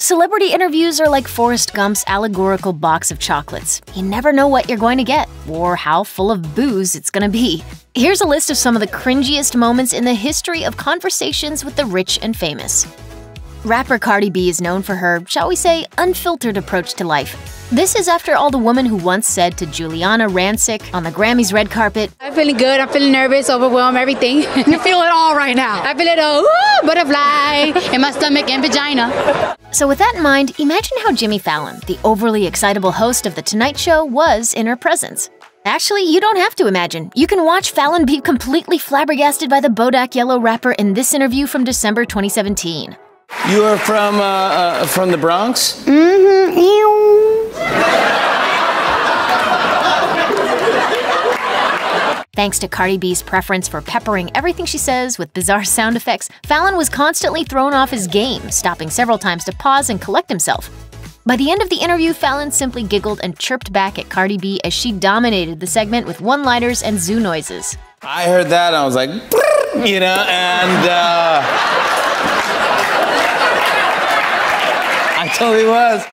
Celebrity interviews are like Forrest Gump's allegorical box of chocolates. You never know what you're going to get, or how full of booze it's gonna be. Here's a list of some of the cringiest moments in the history of conversations with the rich and famous. Rapper Cardi B is known for her, shall we say, unfiltered approach to life. This is after all the woman who once said to Juliana Rancic on the Grammys red carpet, "I'm feeling good, I'm feeling nervous, overwhelmed, everything." You feel it all right now. I feel it all, butterfly in my stomach and vagina. So with that in mind, imagine how Jimmy Fallon, the overly excitable host of The Tonight Show, was in her presence. Actually, you don't have to imagine. You can watch Fallon be completely flabbergasted by the Bodak Yellow rapper in this interview from December 2017. You are from the Bronx? Thanks to Cardi B's preference for peppering everything she says with bizarre sound effects, Fallon was constantly thrown off his game, stopping several times to pause and collect himself. By the end of the interview, Fallon simply giggled and chirped back at Cardi B as she dominated the segment with one-liners and zoo noises. I heard that and I was like, you know, and I totally was.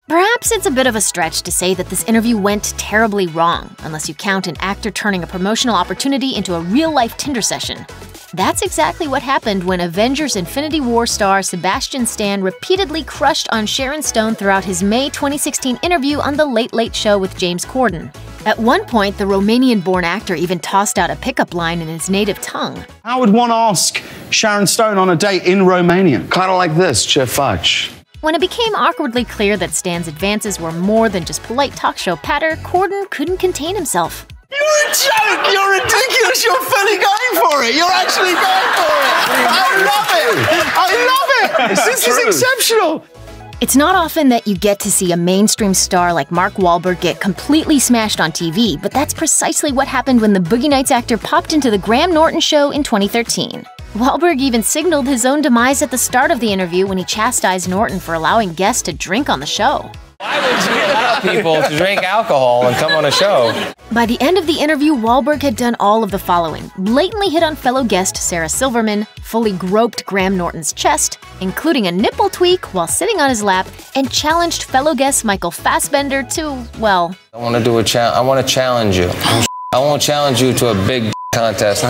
Perhaps it's a bit of a stretch to say that this interview went terribly wrong, unless you count an actor turning a promotional opportunity into a real-life Tinder session. That's exactly what happened when Avengers Infinity War star Sebastian Stan repeatedly crushed on Sharon Stone throughout his May 2016 interview on The Late Late Show with James Corden. At one point, the Romanian-born actor even tossed out a pickup line in his native tongue. How would one ask Sharon Stone on a date in Romanian? Kind of like this, ce faci? When it became awkwardly clear that Stan's advances were more than just polite talk show patter, Corden couldn't contain himself. You're a joke! You're ridiculous! You're fully going for it! You're actually going for it! I love it! I love it! This is exceptional! It's not often that you get to see a mainstream star like Mark Wahlberg get completely smashed on TV, but that's precisely what happened when the Boogie Nights actor popped into the Graham Norton show in 2013. Wahlberg even signaled his own demise at the start of the interview when he chastised Norton for allowing guests to drink on the show. Why would you allow people to drink alcohol and come on a show? By the end of the interview, Wahlberg had done all of the following: blatantly hit on fellow guest Sarah Silverman, fully groped Graham Norton's chest, including a nipple tweak while sitting on his lap, and challenged fellow guest Michael Fassbender to, well... I want to do a challenge. I want to challenge you. I won't challenge you to a big contest.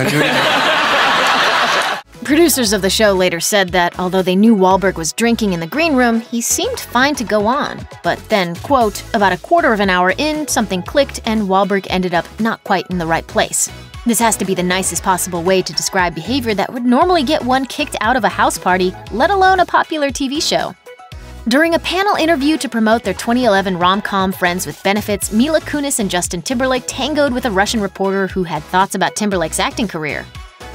Producers of the show later said that although they knew Wahlberg was drinking in the green room, he seemed fine to go on. But then, quote, about a quarter of an hour in, something clicked and Wahlberg ended up not quite in the right place. This has to be the nicest possible way to describe behavior that would normally get one kicked out of a house party, let alone a popular TV show. During a panel interview to promote their 2011 rom-com Friends with Benefits, Mila Kunis and Justin Timberlake tangoed with a Russian reporter who had thoughts about Timberlake's acting career.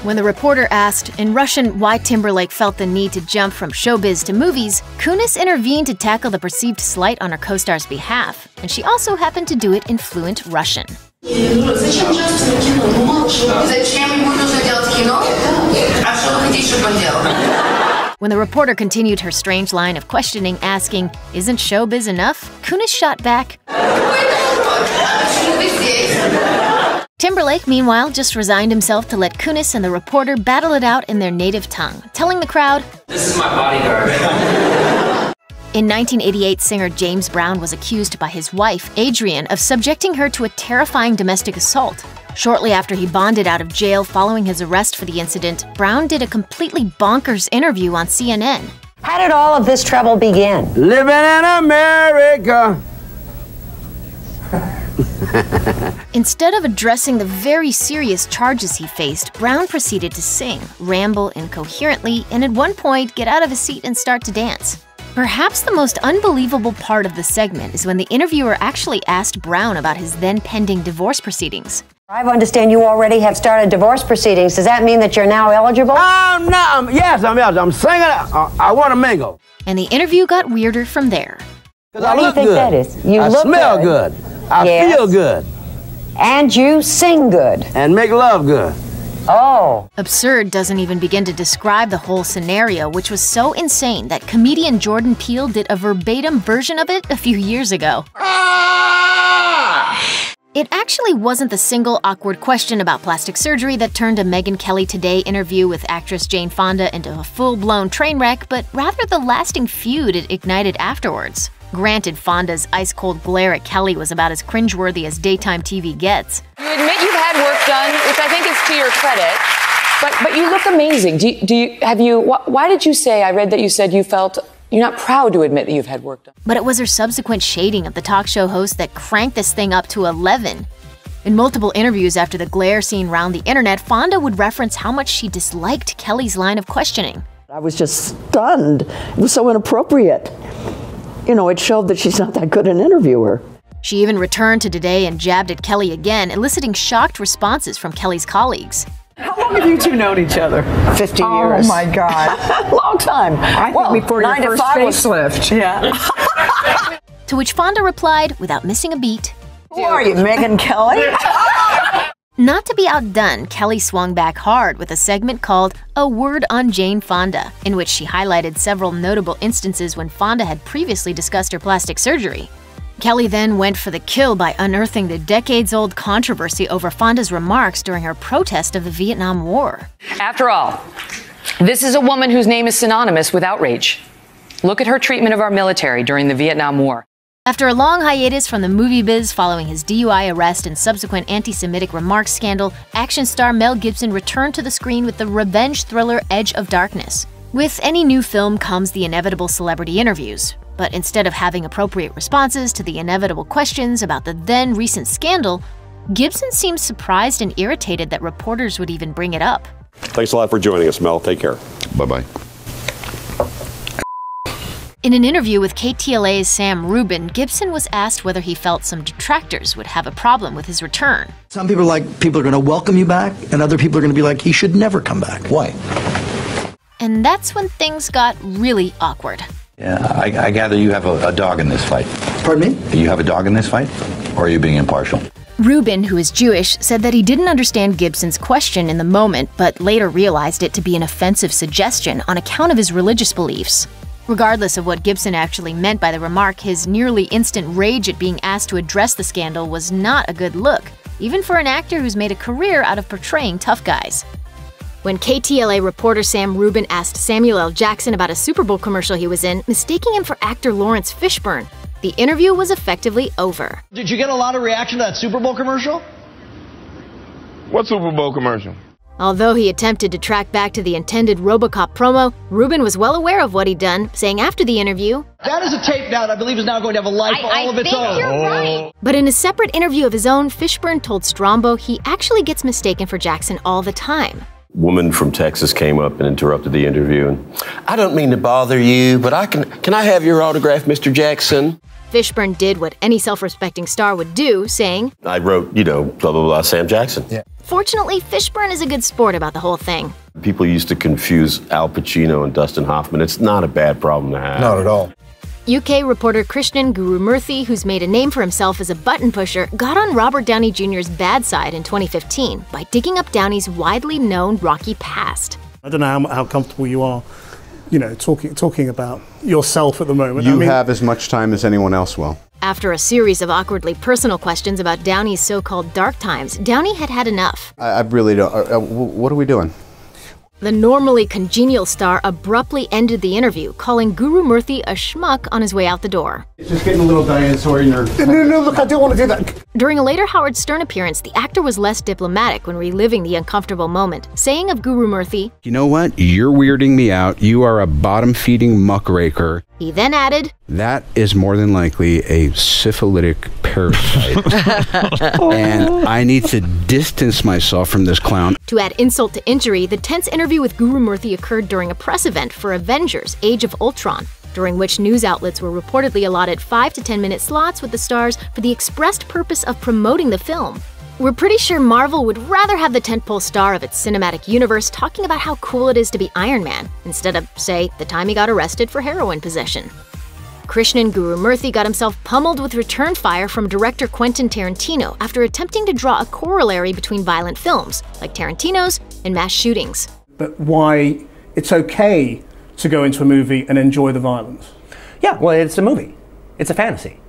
When the reporter asked, in Russian, why Timberlake felt the need to jump from showbiz to movies, Kunis intervened to tackle the perceived slight on her co-star's behalf, and she also happened to do it in fluent Russian. When the reporter continued her strange line of questioning, asking, "Isn't showbiz enough?" Kunis shot back, Timberlake, meanwhile, just resigned himself to let Kunis and the reporter battle it out in their native tongue, telling the crowd, This is my bodyguard. In 1988, singer James Brown was accused by his wife, Adrienne, of subjecting her to a terrifying domestic assault. Shortly after he bonded out of jail following his arrest for the incident, Brown did a completely bonkers interview on CNN. How did all of this trouble begin? Living in America. Instead of addressing the very serious charges he faced, Brown proceeded to sing, ramble incoherently, and at one point get out of his seat and start to dance. Perhaps the most unbelievable part of the segment is when the interviewer actually asked Brown about his then-pending divorce proceedings. I understand you already have started divorce proceedings. Does that mean that you're now eligible? Yes, I'm eligible. I'm singing. I want to mingle. And the interview got weirder from there. Why do you think that is? You I look smell good. I feel good. And you sing good. And make love good. Oh. Absurd doesn't even begin to describe the whole scenario, which was so insane that comedian Jordan Peele did a verbatim version of it a few years ago. It actually wasn't the single awkward question about plastic surgery that turned a Megyn Kelly Today interview with actress Jane Fonda into a full-blown train wreck, but rather the lasting feud it ignited afterwards. Granted, Fonda's ice-cold glare at Kelly was about as cringeworthy as daytime TV gets. You admit you've had work done, which I think is to your credit, but you look amazing. Why did you say, I read that you said you felt you're not proud to admit that you've had work done? But it was her subsequent shading of the talk show host that cranked this thing up to 11. In multiple interviews after the glare seen round the internet, Fonda would reference how much she disliked Kelly's line of questioning. I was just stunned. It was so inappropriate. You know, it showed that she's not that good an interviewer. She even returned to Today and jabbed at Kelly again, eliciting shocked responses from Kelly's colleagues. How long have you two known each other? 50 years. Oh my God. Long time. I think before your first facelift. Yeah. To which Fonda replied, without missing a beat, Who are you, Megyn Kelly? Not to be outdone, Kelly swung back hard with a segment called A Word on Jane Fonda, in which she highlighted several notable instances when Fonda had previously discussed her plastic surgery. Kelly then went for the kill by unearthing the decades-old controversy over Fonda's remarks during her protest of the Vietnam War. After all, this is a woman whose name is synonymous with outrage. Look at her treatment of our military during the Vietnam War. After a long hiatus from the movie biz following his DUI arrest and subsequent anti-Semitic remarks scandal, action star Mel Gibson returned to the screen with the revenge thriller Edge of Darkness. With any new film comes the inevitable celebrity interviews. But instead of having appropriate responses to the inevitable questions about the then recent scandal, Gibson seemed surprised and irritated that reporters would even bring it up. Thanks a lot for joining us, Mel. Take care. Bye-bye. In an interview with KTLA's Sam Rubin, Gibson was asked whether he felt some detractors would have a problem with his return. Some people are going to welcome you back, and other people are going to be like, he should never come back. Why? And that's when things got really awkward. Yeah, I gather you have a dog in this fight. Pardon me? Do you have a dog in this fight? Or are you being impartial? Rubin, who is Jewish, said that he didn't understand Gibson's question in the moment, but later realized it to be an offensive suggestion on account of his religious beliefs. Regardless of what Gibson actually meant by the remark, his nearly instant rage at being asked to address the scandal was not a good look, even for an actor who's made a career out of portraying tough guys. When KTLA reporter Sam Rubin asked Samuel L. Jackson about a Super Bowl commercial he was in, mistaking him for actor Lawrence Fishburne, the interview was effectively over. Did you get a lot of reaction to that Super Bowl commercial? What Super Bowl commercial? Although he attempted to track back to the intended RoboCop promo, Rubin was well aware of what he'd done, saying after the interview, "That is a tape now that I believe is now going to have a life all of its own." You're right. But in a separate interview of his own, Fishburne told Strombo he actually gets mistaken for Jackson all the time. Woman from Texas came up and interrupted the interview. And I don't mean to bother you, but can I have your autograph, Mr. Jackson? Fishburne did what any self-respecting star would do, saying, I wrote, blah, blah, blah, Sam Jackson. Yeah. Fortunately, Fishburne is a good sport about the whole thing. People used to confuse Al Pacino and Dustin Hoffman. It's not a bad problem to have. Not at all. UK reporter Krishnan Gurumurthy, who's made a name for himself as a button pusher, got on Robert Downey Jr.'s bad side in 2015 by digging up Downey's widely known rocky past. I don't know how comfortable you are, talking about yourself at the moment. You have as much time as anyone else will. After a series of awkwardly personal questions about Downey's so-called dark times, Downey had had enough. I really don't. What are we doing? The normally congenial star abruptly ended the interview, calling Gurumurthy a schmuck on his way out the door. It's just getting a little dinosaur in your... No, look, I don't want to do that. During a later Howard Stern appearance, the actor was less diplomatic when reliving the uncomfortable moment, saying of Gurumurthy, "You know what? You're weirding me out. You are a bottom-feeding muckraker." He then added, "That is more than likely a syphilitic parasite. And I need to distance myself from this clown." To add insult to injury, the tense interview with Gurumurthy occurred during a press event for Avengers: Age of Ultron, during which news outlets were reportedly allotted 5 to 10-minute slots with the stars for the expressed purpose of promoting the film. We're pretty sure Marvel would rather have the tentpole star of its cinematic universe talking about how cool it is to be Iron Man, instead of, say, the time he got arrested for heroin possession. Krishnan Gurumurthy got himself pummeled with return fire from director Quentin Tarantino after attempting to draw a corollary between violent films, like Tarantino's, and mass shootings. But why it's okay to go into a movie and enjoy the violence? Yeah, well, it's a movie. It's a fantasy.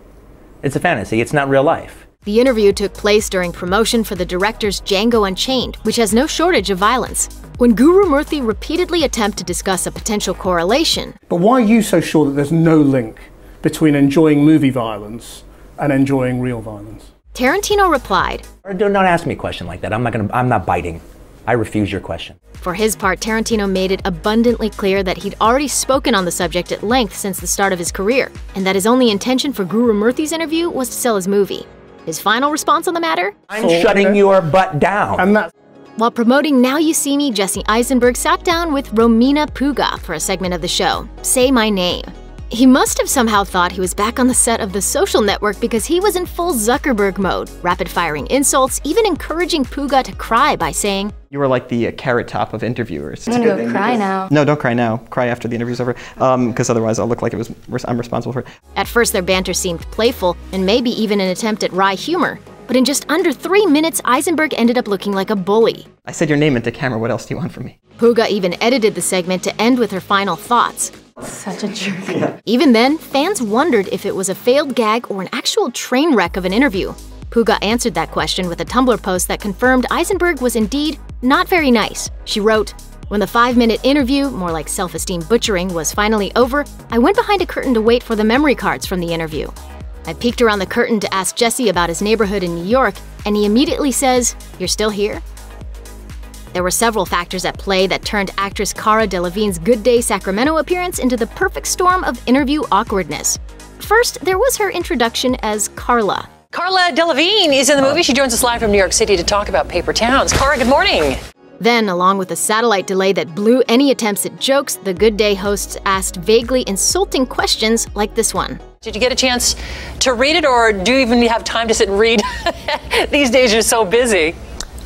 It's a fantasy. It's not real life. The interview took place during promotion for the director's Django Unchained, which has no shortage of violence. When Guru Murthy repeatedly attempted to discuss a potential correlation. But why are you so sure that there's no link between enjoying movie violence and enjoying real violence? Tarantino replied, Don't ask me a question like that. I'm not biting. I refuse your question. For his part, Tarantino made it abundantly clear that he'd already spoken on the subject at length since the start of his career, and that his only intention for Guru Murthy's interview was to sell his movie. His final response on the matter? I'm shutting your butt down. And that's While promoting Now You See Me, Jesse Eisenberg sat down with Romina Puga for a segment of the show, Say My Name. He must have somehow thought he was back on the set of The Social Network because he was in full Zuckerberg mode, rapid-firing insults, even encouraging Puga to cry by saying, "You were like the carrot top of interviewers." I'm gonna go cry now. No, don't cry now. Cry after the interview's over, because otherwise I'll look like I'm responsible for it. At first their banter seemed playful, and maybe even an attempt at wry humor. But in just under 3 minutes, Eisenberg ended up looking like a bully. I said your name into camera, what else do you want from me? Puga even edited the segment to end with her final thoughts. Such a jerk. Even then, fans wondered if it was a failed gag or an actual train wreck of an interview. Puga answered that question with a Tumblr post that confirmed Eisenberg was indeed not very nice. She wrote, "When the 5-minute interview, more like self-esteem butchering, was finally over, I went behind a curtain to wait for the memory cards from the interview. I peeked around the curtain to ask Jesse about his neighborhood in New York, and he immediately says, 'You're still here?' There were several factors at play that turned actress Cara Delevingne's Good Day Sacramento appearance into the perfect storm of interview awkwardness. First, there was her introduction as Carla. Cara Delevingne is in the movie. She joins us live from New York City to talk about Paper Towns. Cara, good morning. Then, along with a satellite delay that blew any attempts at jokes, the Good Day hosts asked vaguely insulting questions like this one. Did you get a chance to read it, or do you even have time to sit and read? These days you're so busy.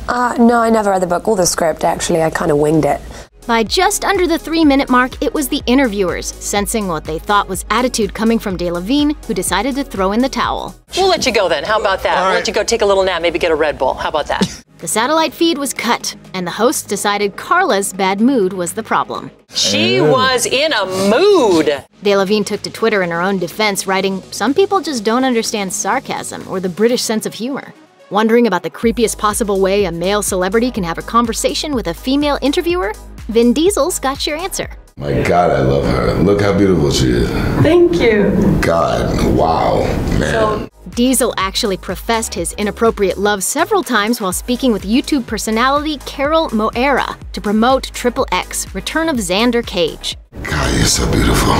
No, I never read the book or the script, actually. I kind of winged it. By just under the 3-minute mark, it was the interviewers, sensing what they thought was attitude coming from Delevingne, who decided to throw in the towel. We'll let you go then. How about that? We'll let you go take a little nap, maybe get a Red Bull. How about that? The satellite feed was cut, and the hosts decided Carla's bad mood was the problem. She was in a mood. Delevingne took to Twitter in her own defense, writing, "Some people just don't understand sarcasm or the British sense of humor." Wondering about the creepiest possible way a male celebrity can have a conversation with a female interviewer? Vin Diesel's got your answer. My God, I love her. Look how beautiful she is. Thank you. God, wow, man. Diesel actually professed his inappropriate love several times while speaking with YouTube personality Carol Moera to promote XXX, Return of Xander Cage. God, you're so beautiful.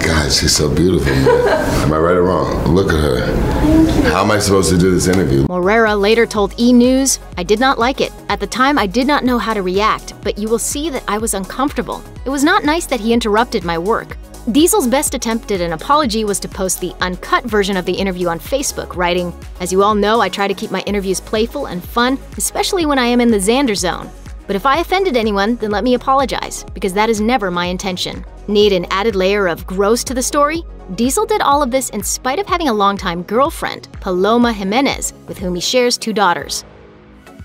God, she's so beautiful, man. Am I right or wrong? Look at her. How am I supposed to do this interview? Moreira later told E! News, "I did not like it. At the time, I did not know how to react, but you will see that I was uncomfortable. It was not nice that he interrupted my work." Diesel's best attempt at an apology was to post the uncut version of the interview on Facebook, writing, "As you all know, I try to keep my interviews playful and fun, especially when I am in the Xander zone. But if I offended anyone, then let me apologize, because that is never my intention." Need an added layer of gross to the story? Diesel did all of this in spite of having a longtime girlfriend, Paloma Jimenez, with whom he shares 2 daughters.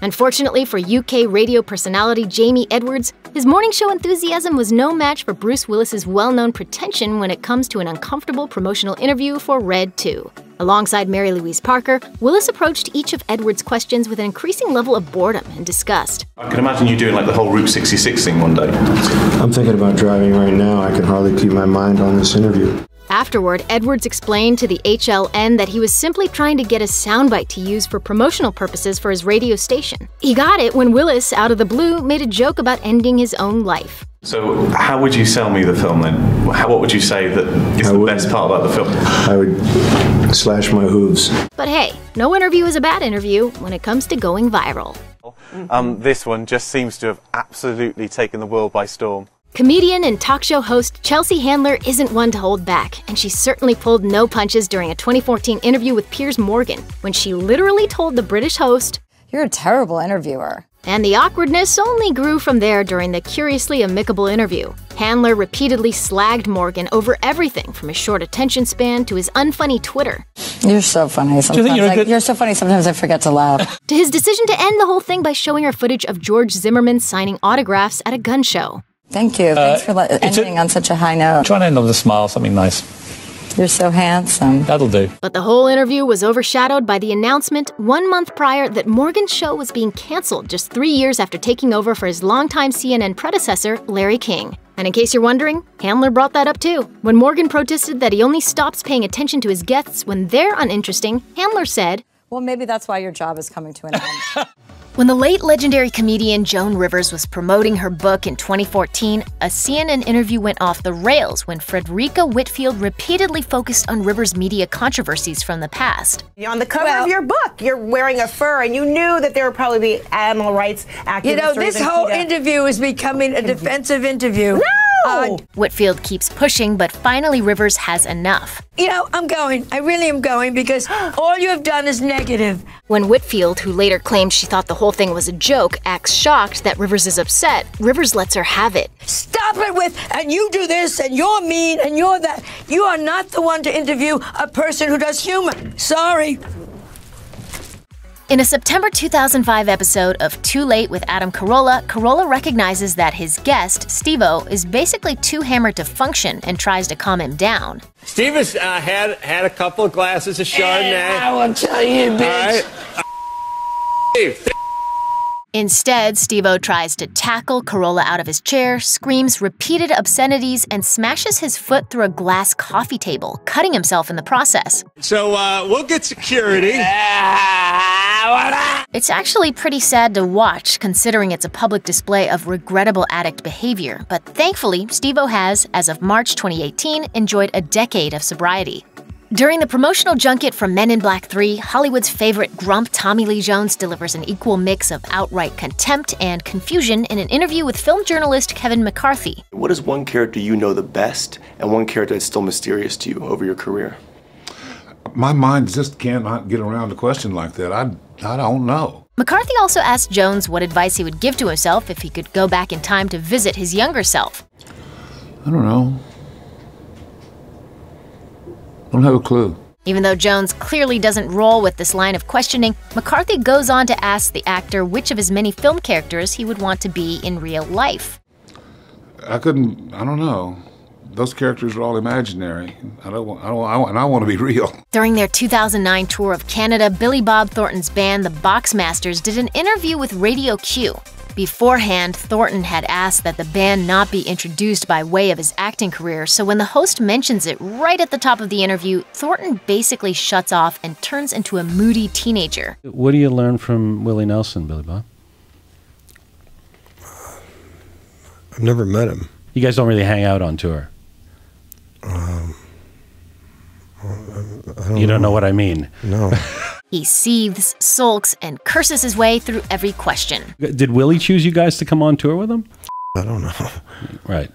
Unfortunately for UK radio personality Jamie Edwards, his morning show enthusiasm was no match for Bruce Willis's well-known pretension when it comes to an uncomfortable promotional interview for Red 2. Alongside Mary Louise Parker, Willis approached each of Edwards' questions with an increasing level of boredom and disgust. I can imagine you doing like the whole Route 66 thing one day. I'm thinking about driving right now. I can hardly keep my mind on this interview. Afterward, Edwards explained to the HLN that he was simply trying to get a soundbite to use for promotional purposes for his radio station. He got it when Willis, out of the blue, made a joke about ending his own life. So how would you sell me the film then? What would you say that is the best part about the film? I would slash my hooves. But hey, no interview is a bad interview when it comes to going viral. This one just seems to have absolutely taken the world by storm. Comedian and talk show host Chelsea Handler isn't one to hold back, and she certainly pulled no punches during a 2014 interview with Piers Morgan, when she literally told the British host, "You're a terrible interviewer." And the awkwardness only grew from there during the curiously amicable interview. Handler repeatedly slagged Morgan over everything from his short attention span to his unfunny Twitter. You're so funny sometimes. You're so funny sometimes I forget to laugh. To his decision to end the whole thing by showing her footage of George Zimmerman signing autographs at a gun show. Thank you. Thanks for ending on such a high note. Try and end on a smile, something nice. You're so handsome. That'll do. But the whole interview was overshadowed by the announcement 1 month prior that Morgan's show was being canceled just 3 years after taking over for his longtime CNN predecessor, Larry King. And in case you're wondering, Handler brought that up too. When Morgan protested that he only stops paying attention to his guests when they're uninteresting, Handler said, Well, maybe that's why your job is coming to an end. When the late legendary comedian Joan Rivers was promoting her book in 2014, a CNN interview went off the rails when Frederica Whitfield repeatedly focused on Rivers' media controversies from the past. On the cover of your book, you're wearing a fur, and you knew that there would probably be animal rights activists. You know, this whole interview is becoming a defensive interview. No! Whitfield keeps pushing, but finally Rivers has enough. You know, I'm going. I really am going because all you have done is negative. When Whitfield, who later claimed she thought the whole thing was a joke, acts shocked that Rivers is upset, Rivers lets her have it. Stop it with, and you do this, and you're mean, and you're that. You are not the one to interview a person who does humor. Sorry. In a September 2005 episode of Too Late with Adam Carolla, Carolla recognizes that his guest, Steve-O, is basically too hammered to function and tries to calm him down. Steve has had a couple of glasses of Chardonnay. And I will tell you, bitch. All right. Steve. Instead, Steve-O tries to tackle Carolla out of his chair, screams repeated obscenities, and smashes his foot through a glass coffee table, cutting himself in the process. So, we'll get security. It's actually pretty sad to watch, considering it's a public display of regrettable addict behavior, but thankfully, Steve-O has, as of March 2018, enjoyed a decade of sobriety. During the promotional junket for Men in Black 3, Hollywood's favorite grump Tommy Lee Jones delivers an equal mix of outright contempt and confusion in an interview with film journalist Kevin McCarthy. What is one character you know the best and one character that's still mysterious to you over your career? My mind just cannot get around a question like that. I don't know. McCarthy also asked Jones what advice he would give to himself if he could go back in time to visit his younger self. I don't know. I don't have a clue. Even though Jones clearly doesn't roll with this line of questioning, McCarthy goes on to ask the actor which of his many film characters he would want to be in real life. I don't know. Those characters are all imaginary. I want to be real. During their 2009 tour of Canada, Billy Bob Thornton's band, the Boxmasters, did an interview with Radio Q. Beforehand, Thornton had asked that the band not be introduced by way of his acting career, so when the host mentions it right at the top of the interview, Thornton basically shuts off and turns into a moody teenager. What do you learn from Willie Nelson, Billy Bob? I've never met him. You guys don't really hang out on tour? You don't know what I mean? No. He seethes, sulks, and curses his way through every question. Did Willie choose you guys to come on tour with him? I don't know. Right.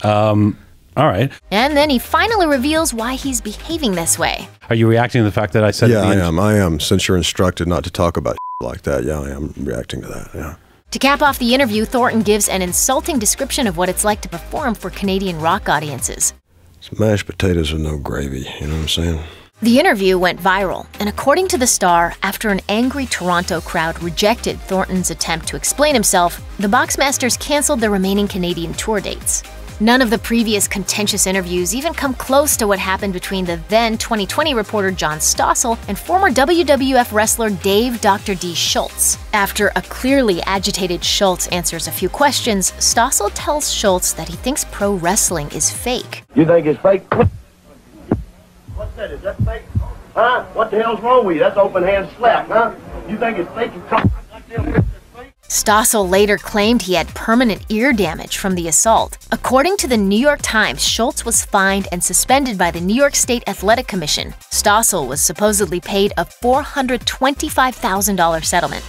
All right. And then he finally reveals why he's behaving this way. Are you reacting to the fact that I said... Yeah, I am. Since you're instructed not to talk about like that, yeah, I am reacting to that, yeah. To cap off the interview, Thornton gives an insulting description of what it's like to perform for Canadian rock audiences. It's mashed potatoes with no gravy, you know what I'm saying? The interview went viral, and according to The Star, after an angry Toronto crowd rejected Thornton's attempt to explain himself, the Boxmasters canceled their remaining Canadian tour dates. None of the previous contentious interviews even come close to what happened between the then 2020 reporter John Stossel and former WWF wrestler Dave Dr. D. Schultz. After a clearly agitated Schultz answers a few questions, Stossel tells Schultz that he thinks pro wrestling is fake. You think it's fake? What's that? Is that fake? Huh? What the hell's wrong with you? That's open hand slap, huh? You think it's fake? Stossel later claimed he had permanent ear damage from the assault. According to the New York Times, Schultz was fined and suspended by the New York State Athletic Commission. Stossel was supposedly paid a $425,000 settlement.